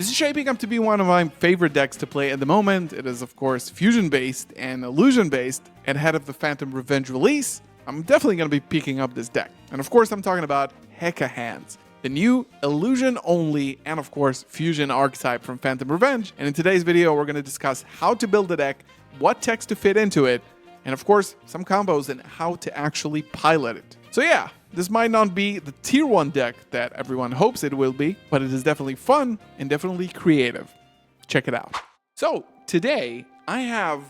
This is shaping up to be one of my favorite decks to play at the moment. It is, of course, fusion-based and illusion-based, and ahead of the Phantom Revenege release, I'm definitely going to be picking up this deck. And of course, I'm talking about Hecahands, the new illusion-only and, of course, fusion archetype from Phantom Revenege. And in today's video, we're going to discuss how to build the deck, what text to fit into it, and of course, some combos and how to actually pilot it. So yeah, this might not be the tier 1 deck that everyone hopes it will be, but it is definitely fun and definitely creative. Check it out. So today, I have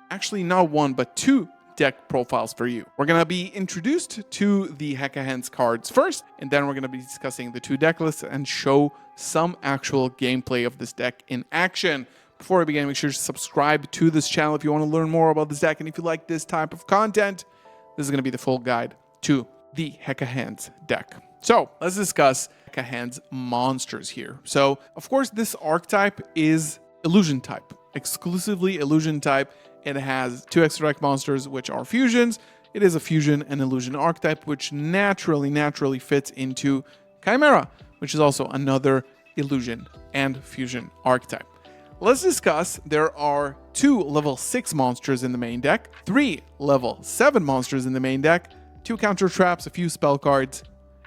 actually not one, but two deck profiles for you. We're going to be introduced to the Hecahands cards first, and then we're going to be discussing the two deck lists and show some actual gameplay of this deck in action. Before we begin, make sure to subscribe to this channel if you want to learn more about this deck, and if you like this type of content, this is going to be the full guide to the Hecahands deck. So let's discuss Hecahands monsters here. So of course, this archetype is illusion type, exclusively illusion type. It has two extra deck monsters, which are fusions. It is a fusion and illusion archetype, which naturally fits into Chimera, which is also another illusion and fusion archetype. Let's discuss. There are 2 level 6 monsters in the main deck, 3 level 7 monsters in the main deck, 2 counter traps, a few spell cards,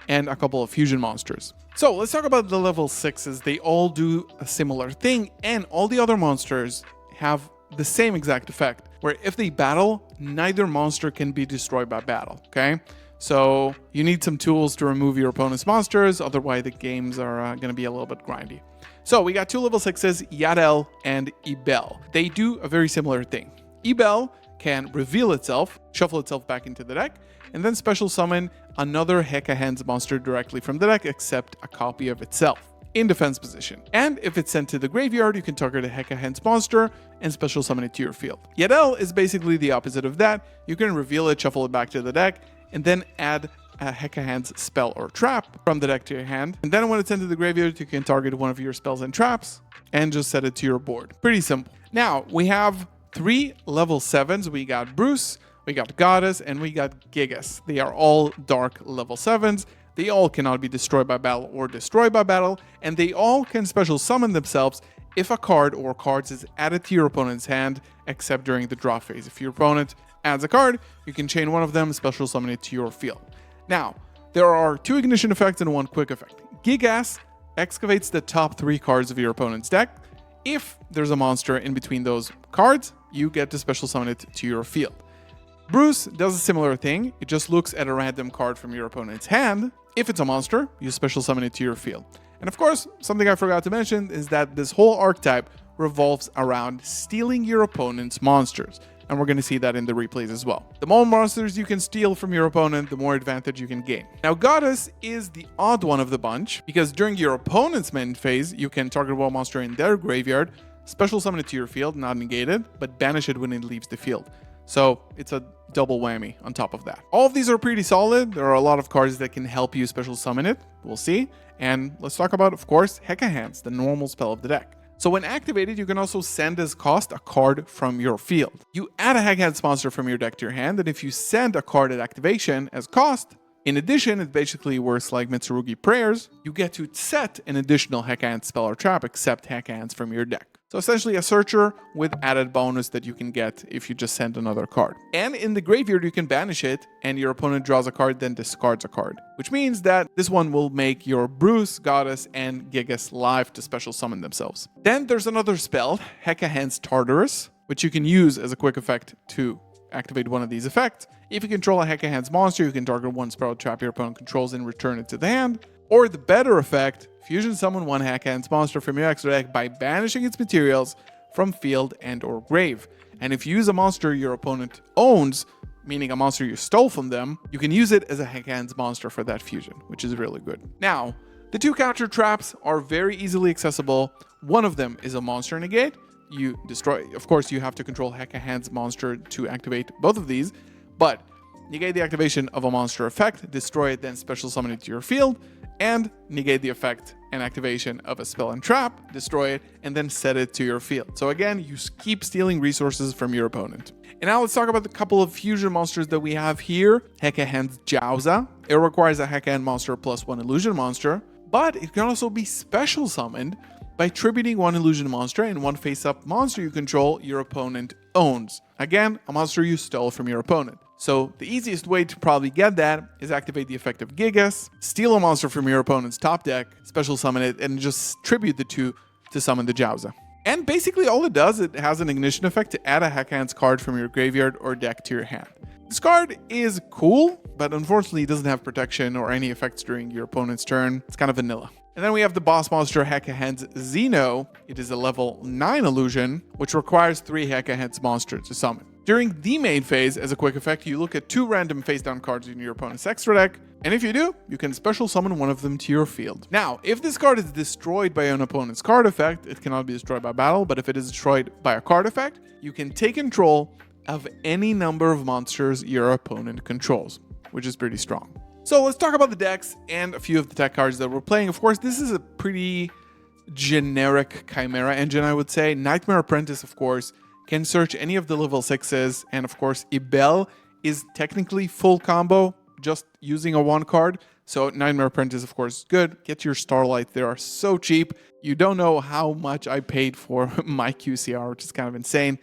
and a couple of fusion monsters. So let's talk about the level 6s. They all do a similar thing, and all the other monsters have the same exact effect, where if they battle, neither monster can be destroyed by battle, okay? So you need some tools to remove your opponent's monsters, otherwise the games are going to be a little bit grindy. So we got 2 level 6s, Yadel and Ibel. They do a very similar thing. Ibel can reveal itself, shuffle itself back into the deck, and then special summon another Hecahands monster directly from the deck, except a copy of itself in defense position. And if it's sent to the graveyard, you can target a Hecahands monster and special summon it to your field. Yadel is basically the opposite of that. You can reveal it, shuffle it back to the deck, and then add a Hecahands spell or trap from the deck to your hand. And then when it's sent to the graveyard, you can target one of your spells and traps and just set it to your board. Pretty simple. Now, we have 3 level 7s. We got Bruce, we got Goddess, and we got Gigas. They are all dark level 7s. They all cannot be destroyed by battle or destroyed by battle, and they all can special summon themselves if a card or cards is added to your opponent's hand, except during the draw phase. If your opponent adds a card, you can chain one of them, special summon it to your field. Now, there are 2 ignition effects and 1 quick effect. Gigas excavates the top 3 cards of your opponent's deck. If there's a monster in between those cards, you get to special summon it to your field. Bruce does a similar thing. It just looks at a random card from your opponent's hand. If it's a monster, you special summon it to your field. And of course, something I forgot to mention is that this whole archetype revolves around stealing your opponent's monsters. And we're going to see that in the replays as well. The more monsters you can steal from your opponent, the more advantage you can gain. Now, Goddess is the odd one of the bunch, because during your opponent's main phase, you can target one monster in their graveyard, special summon it to your field, not negate it, but banish it when it leaves the field. So it's a double whammy on top of that. All of these are pretty solid. There are a lot of cards that can help you special summon it. We'll see. And let's talk about, of course, Hecahands, the normal spell of the deck. So when activated, you can also send as cost a card from your field. You add a Hecahands monster from your deck to your hand, and if you send a card at activation as cost, in addition, it basically works like Mitsurugi Prayers, you get to set an additional Hecahands spell or trap except Hecahands from your deck. So essentially a searcher with added bonus that you can get if you just send another card. And in the graveyard, you can banish it, and your opponent draws a card, then discards a card. Which means that this one will make your Bruce, Goddess, and Gigas live to special summon themselves. Then there's another spell, Hecahands Tartarus, which you can use as a quick effect to activate one of these effects. If you control a Hecahands monster, you can target one spell trap your opponent controls and return it to the hand. Or the better effect, fusion summon one Hecahands monster from your extra deck by banishing its materials from field and or grave. And if you use a monster your opponent owns, meaning a monster you stole from them, you can use it as a Hecahands monster for that fusion, which is really good. Now, the 2 counter traps are very easily accessible. One of them is a monster negate. You destroy, of course, you have to control Hecahands monster to activate both of these, but negate the activation of a monster effect, destroy it, then special summon it to your field, and negate the effect and activation of a spell and trap, destroy it, and then set it to your field. So again, you keep stealing resources from your opponent. And now let's talk about the couple of fusion monsters that we have here. Hecahands Jowza. It requires a Hecahand monster plus 1 illusion monster, but it can also be special summoned by tributing one illusion monster and one face-up monster you control your opponent owns. Again, a monster you stole from your opponent. So the easiest way to probably get that is activate the effect of Gigas, steal a monster from your opponent's top deck, special summon it, and just tribute the two to summon the Galzo. And basically all it does, it has an ignition effect to add a Hecahands card from your graveyard or deck to your hand. This card is cool, but unfortunately it doesn't have protection or any effects during your opponent's turn. It's kind of vanilla. And then we have the boss monster Hecahands Xeno. It is a level 9 illusion, which requires 3 Hecahands monsters to summon. During the main phase, as a quick effect, you look at 2 random face-down cards in your opponent's extra deck, and if you do, you can special summon one of them to your field. Now, if this card is destroyed by an opponent's card effect, it cannot be destroyed by battle, but if it is destroyed by a card effect, you can take control of any number of monsters your opponent controls, which is pretty strong. So let's talk about the decks and a few of the tech cards that we're playing. Of course, this is a pretty generic Chimera engine, I would say. Nightmare Apprentice, of course, can search any of the level 6s, and of course, Ibel is technically full combo, just using a 1 card. So Nightmare Apprentice, of course, is good. Get your Starlight. They are so cheap. You don't know how much I paid for my QCR, which is kind of insane.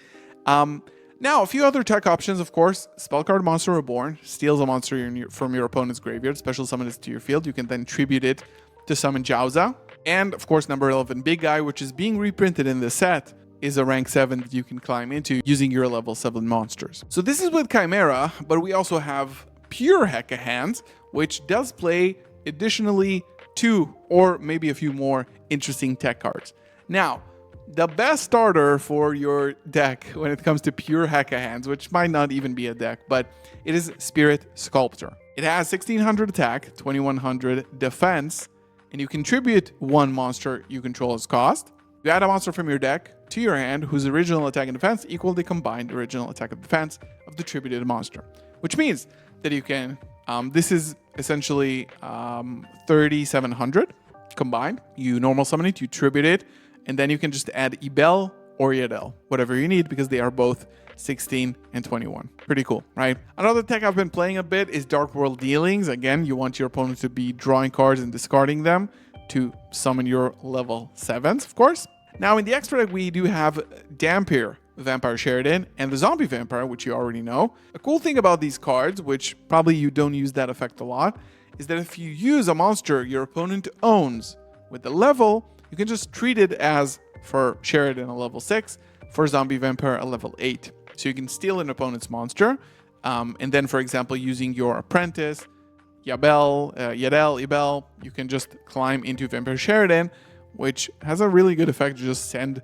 Now, a few other tech options, of course. Spellcard Monster Reborn steals a monster from your opponent's graveyard, special summon it to your field. You can then tribute it to summon Jauza. And, of course, number 11, Big Guy, which is being reprinted in the set, is a rank 7 that you can climb into using your level 7 monsters. So this is with Chimera, but we also have Pure Hecahands, which does play additionally 2 or maybe a few more interesting tech cards. Now, the best starter for your deck when it comes to Pure Hecahands, which might not even be a deck, but it is Spirit Sculptor. It has 1600 attack, 2100 defense, and you contribute 1 monster you control as cost. You add a monster from your deck to your hand whose original attack and defense equal the combined original attack and defense of the tributed monster, which means that you can, this is essentially 3700 combined. You normal summon it, you tribute it, and then you can just add Ibel or Yadel, whatever you need, because they are both 16 and 21. Pretty cool, right? Another tech I've been playing a bit is Dark World Dealings. Again, you want your opponent to be drawing cards and discarding them to summon your level 7s, of course. Now, in the extra deck, we do have Dampier Vampire Sheridan and the Zombie Vampire, which you already know. A cool thing about these cards, which probably you don't use that effect a lot, is that if you use a monster your opponent owns with the level, you can just treat it as, for Sheridan, a level 6, for Zombie Vampire, a level 8. So you can steal an opponent's monster, and then, for example, using your Apprentice, Ibel, you can just climb into Vampire Sheridan, which has a really good effect to just send,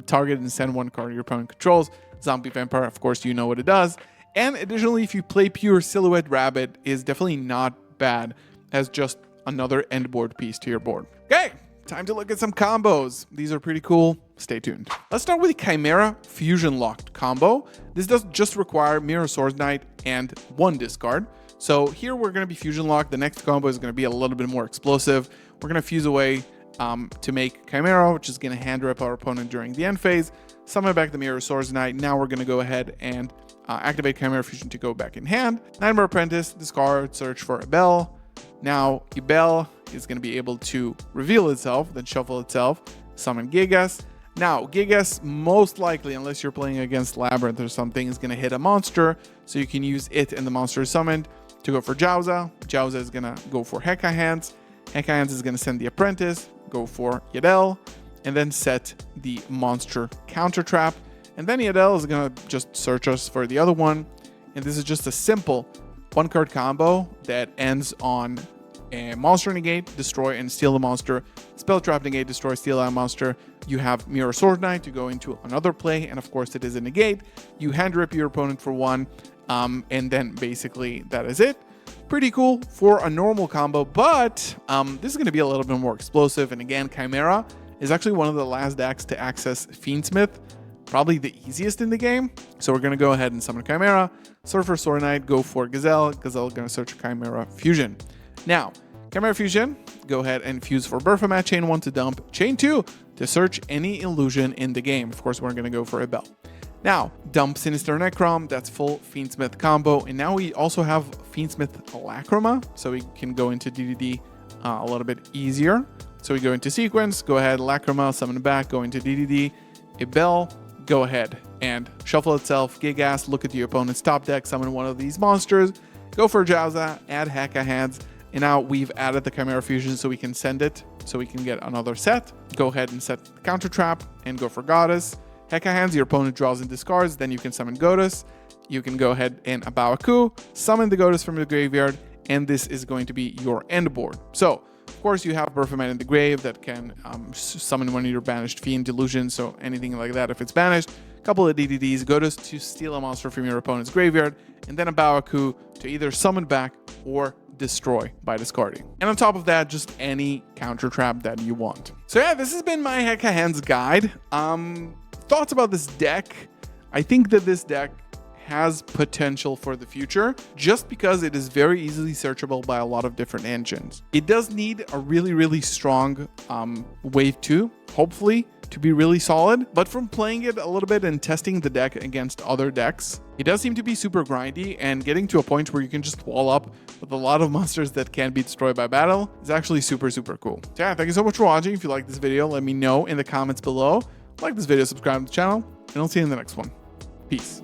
target and send 1 card your opponent controls. Zombie Vampire, of course, you know what it does. And additionally, if you play Pure Silhouette Rabbit, is definitely not bad as just another end board piece to your board. Okay, time to look at some combos. These are pretty cool. Stay tuned. Let's start with the Chimera Fusion Locked combo. This does just require Mirror Swords Knight and 1 discard. So here we're going to be Fusion Locked. The next combo is going to be a little bit more explosive. We're going to fuse away to make Chimera, which is going to hand rip our opponent during the end phase. Summon back the Mirror Swords Knight. Now we're going to go ahead and activate Chimera Fusion to go back in hand. Nightmare Apprentice, discard, search for Ibel. Now Ibel is going to be able to reveal itself, then shuffle itself, summon Gigas. Now, Gigas, most likely, unless you're playing against Labyrinth or something, is going to hit a monster, so you can use it and the monster summoned to go for Jauza. Jauza is going to go for Hecahands. Hecahands is going to send the Apprentice, go for Yadel, and then set the monster counter trap. And then Yadel is going to just search us for the other one. And this is just a simple 1-card combo that ends on a monster negate, destroy and steal the monster, spell trap negate, destroy, steal that monster. You have Mirror Sword Knight to go into another play, and of course it is a negate. You hand rip your opponent for 1, and then basically that is it. Pretty cool for a normal combo, but this is going to be a little bit more explosive. And again, Chimera is actually one of the last decks to access Fiendsmith, probably the easiest in the game. So we're going to go ahead and summon Chimera, search for Sword Knight, go for Gazelle. Gazelle going to search Chimera Fusion. Now, Chimera Fusion, go ahead and fuse for Baphomet, chain 1 to dump, chain 2 to search any illusion in the game. Of course, we're going to go for Ibel. Now, dump Sinister Necrom, that's full Fiendsmith combo, and now we also have Fiendsmith Lacrima, so we can go into DDD a little bit easier. So we go into sequence, go ahead, Lacrima, summon back, go into DDD, a Bell, go ahead and shuffle itself, Gigas, look at your opponent's top deck, summon one of these monsters, go for Jowza, add Hecahands, and now we've added the Chimera Fusion so we can send it, so we can get another set. Go ahead and set the counter trap and go for Goddess. Hecahands, your opponent draws and discards, then you can summon Goddess. You can go ahead and Abawaku, summon the Goddess from the graveyard, and this is going to be your end board. So, of course, you have Birth of Man in the Grave that can summon one of your banished Fiend Delusions, so anything like that if it's banished. A couple of DDDs, Goddess to steal a monster from your opponent's graveyard, and then Abawaku to either summon back or destroy by discarding. And on top of that, just any counter trap that you want. So yeah, this has been my Hecahands guide. Thoughts about this deck? I think that this deck has potential for the future just because it is very easily searchable by a lot of different engines. It does need a really strong wave 2, hopefully, to be really solid, but from playing it a little bit and testing the deck against other decks, it does seem to be super grindy, and getting to a point where you can just wall up with a lot of monsters that can't be destroyed by battle is actually super cool. So yeah, thank you so much for watching. If you like this video, let me know in the comments below. Like this video, subscribe to the channel, and I'll see you in the next one. Peace.